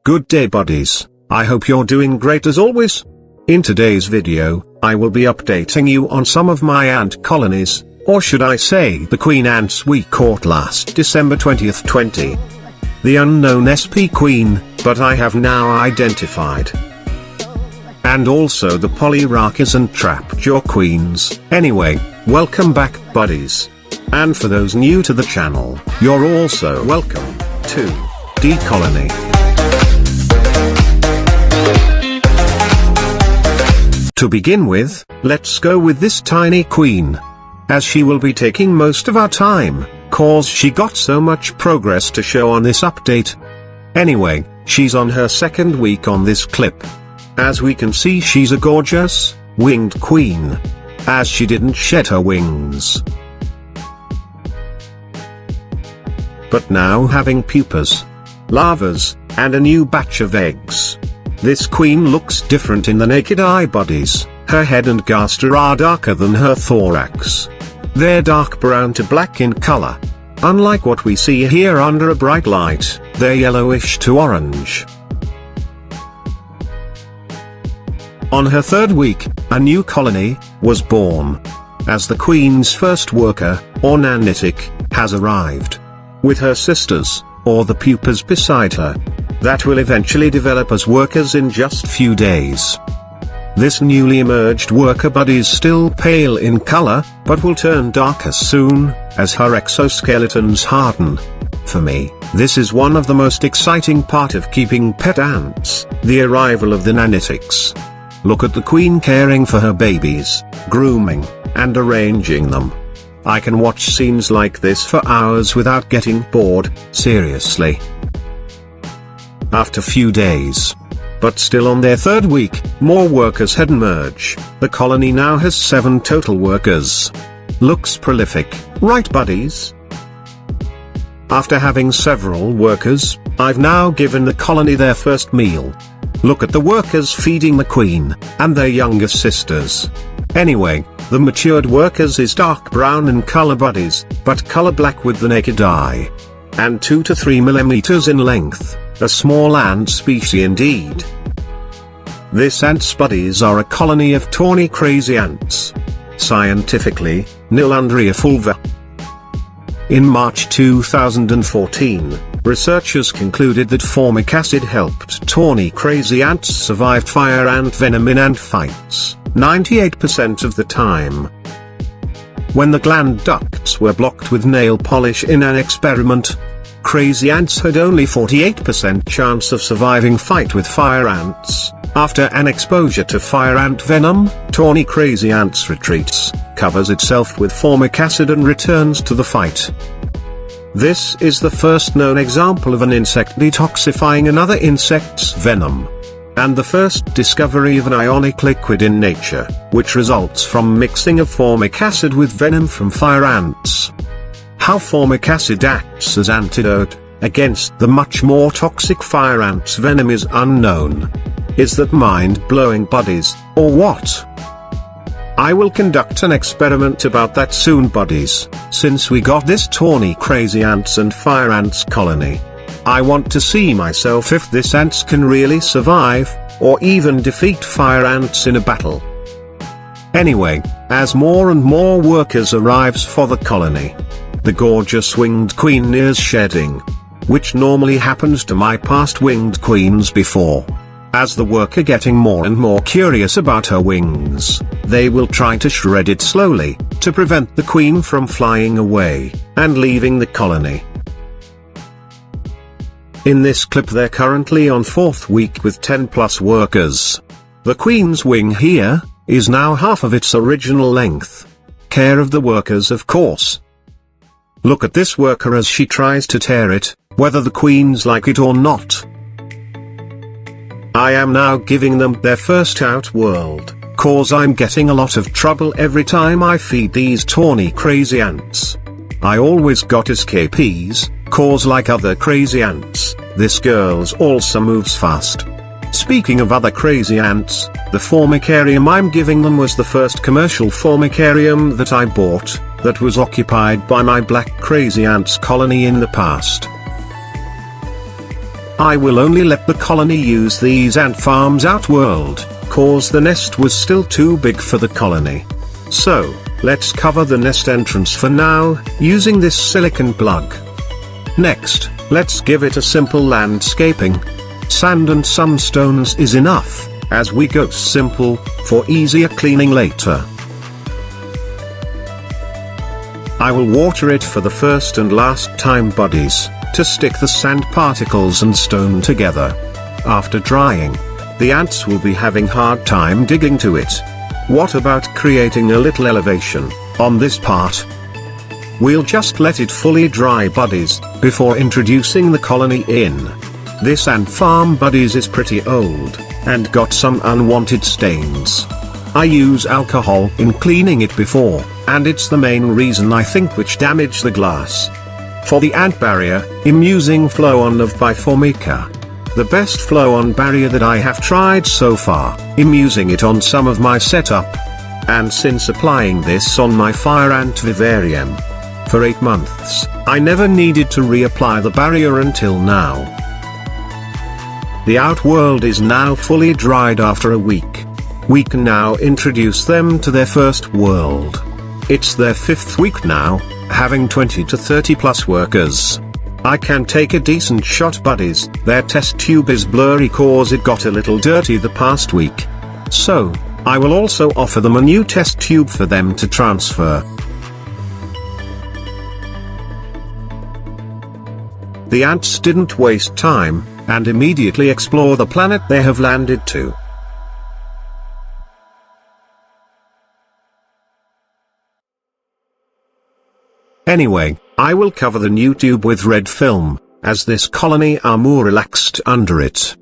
Good day buddies, I hope you're doing great as always. In today's video, I will be updating you on some of my ant colonies, or should I say the queen ants we caught last December 20th 20. The unknown SP queen, but I have now identified. And also the polyrakas and trapjaw queens. Anyway, welcome back buddies. And for those new to the channel, you're also welcome to DColonyyt. To begin with, let's go with this tiny queen, as she will be taking most of our time, cause she got so much progress to show on this update. Anyway, she's on her second week on this clip. As we can see, she's a gorgeous, winged queen, as she didn't shed her wings. But now having pupas, larvas, and a new batch of eggs. This queen looks different in the naked eye buddies. Her head and gaster are darker than her thorax. They're dark brown to black in color. Unlike what we see here under a bright light, they're yellowish to orange. On her third week, a new colony was born. As the queen's first worker, or nanitic, has arrived. With her sisters, or the pupas beside her. That will eventually develop as workers in just few days. This newly emerged worker buddy is still pale in color, but will turn darker soon, as her exoskeletons harden. For me, this is one of the most exciting part of keeping pet ants, the arrival of the nanitics. Look at the queen caring for her babies, grooming, and arranging them. I can watch scenes like this for hours without getting bored, seriously. After few days, but still on their third week, more workers had emerged. The colony now has 7 total workers. Looks prolific, right buddies? After having several workers, I've now given the colony their first meal. Look at the workers feeding the queen, and their younger sisters. Anyway, the matured workers is dark brown in color buddies, but color black with the naked eye. And 2 to 3 millimeters in length. A small ant species indeed. This ants buddies are a colony of tawny crazy ants. Scientifically, Nilundria fulva. In March 2014, researchers concluded that formic acid helped tawny crazy ants survive fire ant venom in ant fights, 98% of the time. When the gland ducts were blocked with nail polish in an experiment, crazy ants had only 48% chance of surviving fight with fire ants. After an exposure to fire ant venom, tawny crazy ants retreats, covers itself with formic acid and returns to the fight. This is the first known example of an insect detoxifying another insect's venom. And the first discovery of an ionic liquid in nature, which results from mixing of formic acid with venom from fire ants. How formic acid acts as antidote against the much more toxic fire ants venom is unknown. Is that mind-blowing buddies, or what? I will conduct an experiment about that soon buddies, since we got this tawny crazy ants and fire ants colony. I want to see myself if this ants can really survive, or even defeat fire ants in a battle. Anyway, as more and more workers arrives for the colony, the gorgeous winged queen nears shedding. Which normally happens to my past winged queens before. As the worker getting more and more curious about her wings, they will try to shred it slowly, to prevent the queen from flying away, and leaving the colony. In this clip they're currently on 4th week with 10 plus workers. The queen's wing here, is now half of its original length. Care of the workers of course. Look at this worker as she tries to tear it, whether the queens like it or not. I am now giving them their first outworld, cause I'm getting a lot of trouble every time I feed these tawny crazy ants. I always got escapees, cause like other crazy ants, this girl's also moves fast. Speaking of other crazy ants, the Formicarium I'm giving them was the first commercial Formicarium that I bought, that was occupied by my black crazy ants colony in the past. I will only let the colony use these ant farms outworld, cause the nest was still too big for the colony. So, let's cover the nest entrance for now, using this silicon plug. Next, let's give it a simple landscaping. Sand and some stones is enough, as we go simple, for easier cleaning later. I will water it for the first and last time, buddies, to stick the sand particles and stone together. After drying, the ants will be having hard time digging to it. What about creating a little elevation on this part? We'll just let it fully dry, buddies, before introducing the colony in. This ant farm, buddies, is pretty old, and got some unwanted stains. I use alcohol in cleaning it before, and it's the main reason I think which damaged the glass. For the ant barrier, I'm using Flow-On of by Formica. The best flow-on barrier that I have tried so far. I'm using it on some of my setup. And since applying this on my fire ant vivarium for 8 months, I never needed to reapply the barrier until now. The outworld is now fully dried after a week. We can now introduce them to their first world. It's their 5th week now, having 20 to 30 plus workers. I can take a decent shot, buddies. Their test tube is blurry cause it got a little dirty the past week. So, I will also offer them a new test tube for them to transfer. The ants didn't waste time, and immediately explore the planet they have landed to. Anyway, I will cover the new tube with red film, as this colony are more relaxed under it.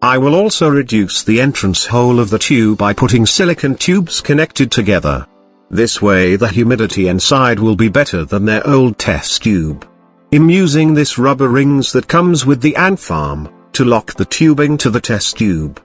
I will also reduce the entrance hole of the tube by putting silicon tubes connected together. This way the humidity inside will be better than their old test tube. I'm using this rubber rings that comes with the ant farm, to lock the tubing to the test tube.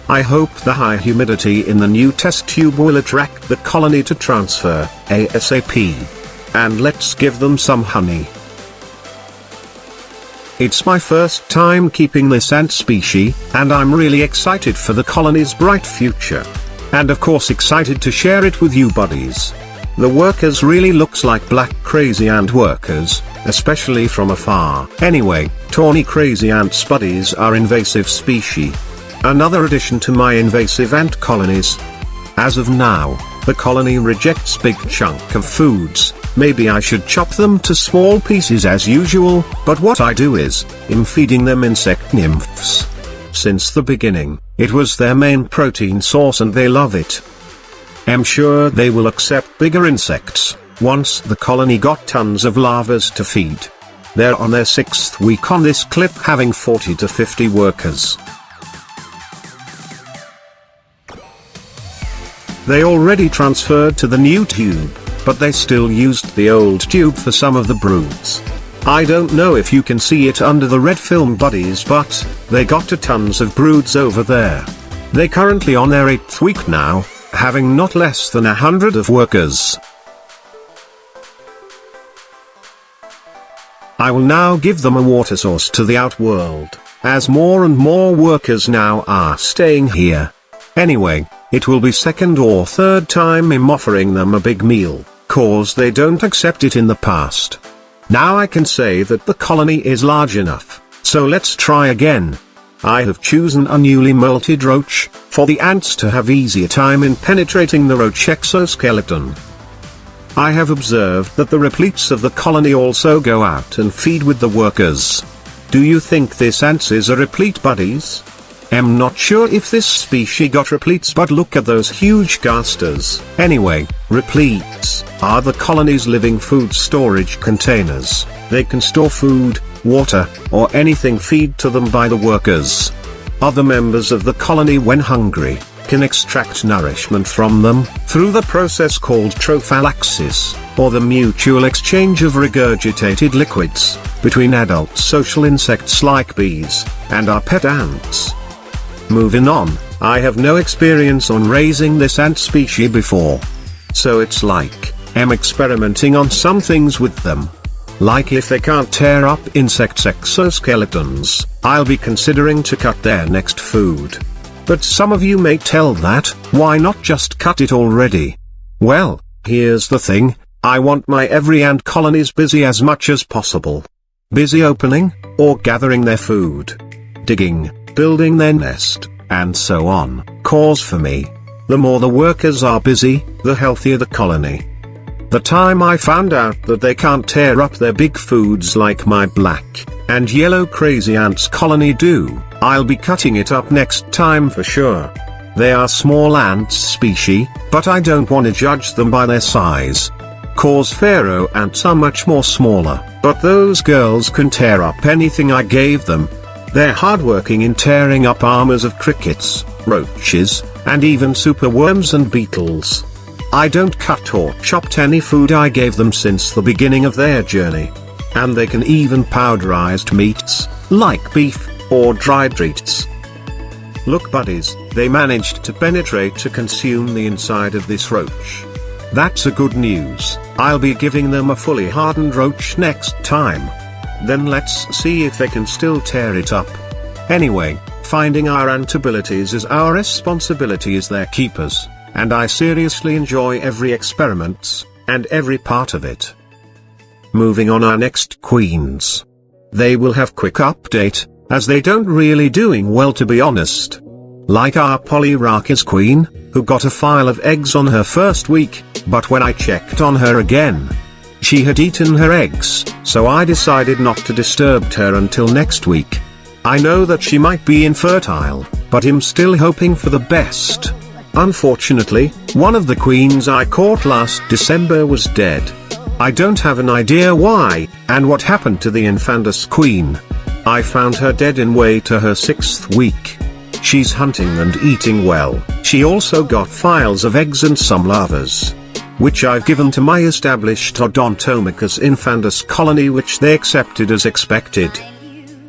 I hope the high humidity in the new test tube will attract the colony to transfer, ASAP. And let's give them some honey. It's my first time keeping this ant species, and I'm really excited for the colony's bright future. And of course excited to share it with you, buddies. The workers really looks like black crazy ant workers, especially from afar. Anyway, tawny crazy ants, buddies, are invasive species. Another addition to my invasive ant colonies. As of now, the colony rejects big chunk of foods. Maybe I should chop them to small pieces as usual, but what I do is, I'm feeding them insect nymphs. Since the beginning, it was their main protein source and they love it. I'm sure they will accept bigger insects, once the colony got tons of larvas to feed. They're on their 6th week on this clip, having 40 to 50 workers. They already transferred to the new tube, but they still used the old tube for some of the broods. I don't know if you can see it under the red film, buddies, but they got to tons of broods over there. They currently on their 8th week now, having not less than 100 of workers. I will now give them a water source to the outworld, as more and more workers now are staying here. Anyway, it will be 2nd or 3rd time I'm offering them a big meal, cause they don't accept it in the past. Now I can say that the colony is large enough, so let's try again. I have chosen a newly molted roach, for the ants to have easier time in penetrating the roach exoskeleton. I have observed that the repletes of the colony also go out and feed with the workers. Do you think this ants is a replete, buddies? I'm not sure if this species got repletes, but look at those huge gasters. Anyway, repletes are the colony's living food storage containers. They can store food, water, or anything feed to them by the workers. Other members of the colony, when hungry, can extract nourishment from them, through the process called trophallaxis, or the mutual exchange of regurgitated liquids, between adult social insects like bees, and our pet ants. Moving on, I have no experience on raising this ant species before. So it's like, I'm experimenting on some things with them. Like if they can't tear up insects' exoskeletons, I'll be considering to cut their next food. But some of you may tell that, why not just cut it already? Well, here's the thing, I want my every ant colonies busy as much as possible. Busy opening, or gathering their food, digging, building their nest, and so on. Cause for me, the more the workers are busy, the healthier the colony. The time I found out that they can't tear up their big foods like my black and yellow crazy ants colony do, I'll be cutting it up next time for sure. They are small ants species, but I don't want to judge them by their size. Cause pharaoh ants are much more smaller, but those girls can tear up anything I gave them. They're hardworking in tearing up armors of crickets, roaches, and even superworms and beetles. I don't cut or chopped any food I gave them since the beginning of their journey. And they can even powderized meats, like beef, or dried treats. Look buddies, they managed to penetrate to consume the inside of this roach. That's a good news. I'll be giving them a fully hardened roach next time. Then let's see if they can still tear it up. Anyway, finding our ant abilities is our responsibility as their keepers. And I seriously enjoy every experiments, and every part of it. Moving on our next queens. They will have quick update, as they don't really doing well to be honest. Like our Polyarchis queen, who got a file of eggs on her first week, but when I checked on her again, she had eaten her eggs, so I decided not to disturb her until next week. I know that she might be infertile, but I'm still hoping for the best. Unfortunately, one of the queens I caught last December was dead. I don't have an idea why, and what happened to the infandus queen. I found her dead in way to her 6th week. She's hunting and eating well. She also got files of eggs and some larvas, which I've given to my established Odontomachus infandus colony, which they accepted as expected.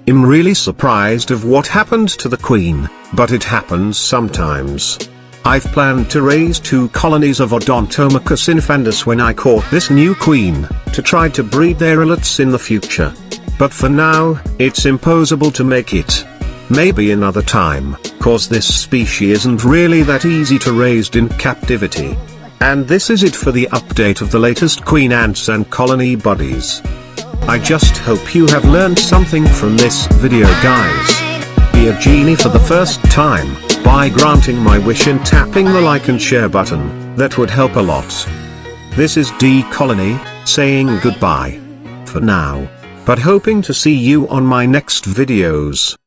I'm really surprised of what happened to the queen, but it happens sometimes. I've planned to raise 2 colonies of Odontomachus infandus when I caught this new queen, to try to breed their islets in the future. But for now, it's impossible to make it. Maybe another time, cause this species isn't really that easy to raise in captivity. And this is it for the update of the latest queen ants and colony buddies. I just hope you have learned something from this video guys. Be a genie for the first time, by granting my wish and tapping the like and share button, that would help a lot. This is DColonyyt, saying goodbye. For now. But hoping to see you on my next videos.